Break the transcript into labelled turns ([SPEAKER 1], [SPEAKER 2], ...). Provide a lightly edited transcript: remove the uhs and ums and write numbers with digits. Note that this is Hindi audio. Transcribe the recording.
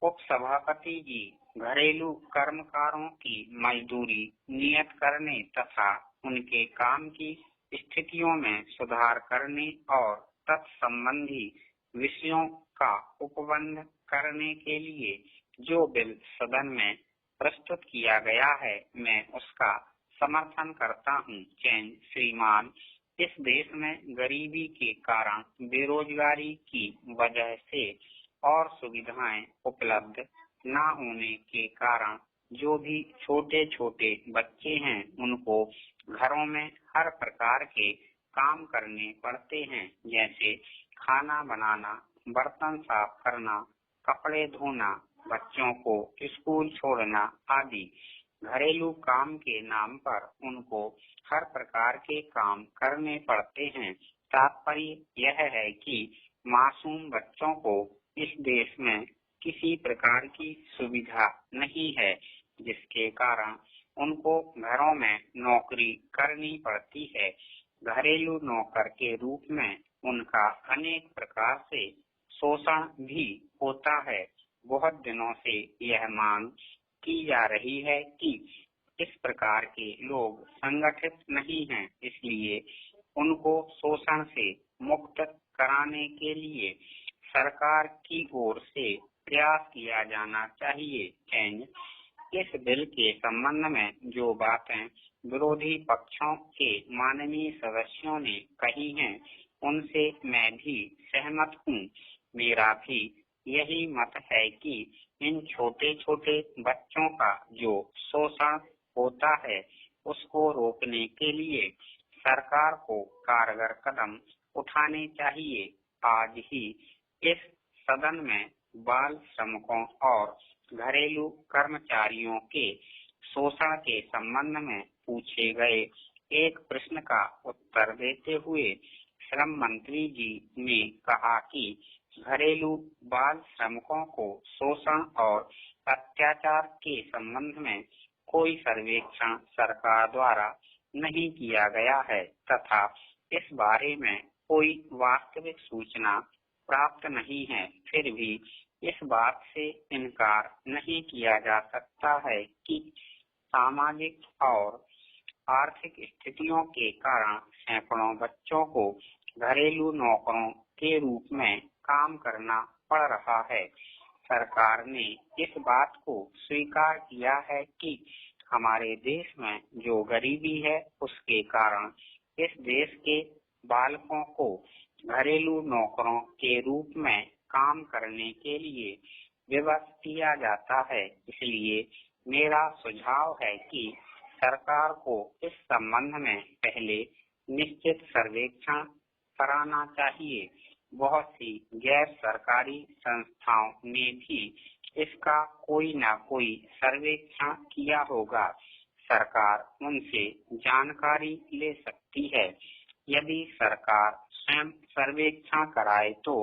[SPEAKER 1] उपसभापति जी घरेलू कर्मकारों की मजदूरी नियत करने तथा उनके काम की स्थितियों में सुधार करने और तत्संबंधी विषयों का उपबंध करने के लिए जो बिल सदन में प्रस्तुत किया गया है, मैं उसका समर्थन करता हूँ। जैन श्रीमान, इस देश में गरीबी के कारण, बेरोजगारी की वजह से और सुविधाएं उपलब्ध न होने के कारण जो भी छोटे छोटे बच्चे हैं, उनको घरों में हर प्रकार के काम करने पड़ते हैं, जैसे खाना बनाना, बर्तन साफ करना, कपड़े धोना, बच्चों को स्कूल छोड़ना आदि। घरेलू काम के नाम पर उनको हर प्रकार के काम करने पड़ते हैं। तात्पर्य यह है कि मासूम बच्चों को इस देश में किसी प्रकार की सुविधा नहीं है, जिसके कारण उनको घरों में नौकरी करनी पड़ती है। घरेलू नौकर के रूप में उनका अनेक प्रकार से शोषण भी होता है। बहुत दिनों से यह मांग की जा रही है कि इस प्रकार के लोग संगठित नहीं हैं, इसलिए उनको शोषण से मुक्त कराने के लिए सरकार की ओर से प्रयास किया जाना चाहिए। इस बिल के संबंध में जो बातें विरोधी पक्षों के माननीय सदस्यों ने कही हैं, उनसे मैं भी सहमत हूँ। मेरा भी यही मत है कि इन छोटे छोटे बच्चों का जो शोषण होता है, उसको रोकने के लिए सरकार को कारगर कदम उठाने चाहिए। आज ही इस सदन में बाल श्रमिकों और घरेलू कर्मचारियों के शोषण के संबंध में पूछे गए एक प्रश्न का उत्तर देते हुए श्रम मंत्री जी ने कहा कि घरेलू बाल श्रमिकों को शोषण और अत्याचार के संबंध में कोई सर्वेक्षण सरकार द्वारा नहीं किया गया है तथा इस बारे में कोई वास्तविक सूचना प्राप्त नहीं है। फिर भी इस बात से इनकार नहीं किया जा सकता है कि सामाजिक और आर्थिक स्थितियों के कारण सैकड़ों बच्चों को घरेलू नौकरों के रूप में काम करना पड़ रहा है। सरकार ने इस बात को स्वीकार किया है कि हमारे देश में जो गरीबी है, उसके कारण इस देश के बालकों को घरेलू नौकरों के रूप में काम करने के लिए विवश किया जाता है। इसलिए मेरा सुझाव है कि सरकार को इस संबंध में पहले निश्चित सर्वेक्षण कराना चाहिए। बहुत सी गैर सरकारी संस्थाओं ने भी इसका कोई न कोई सर्वेक्षण किया होगा। सरकार उनसे जानकारी ले सकती है। यदि सरकार स्वयं सर्वेक्षण कराए तो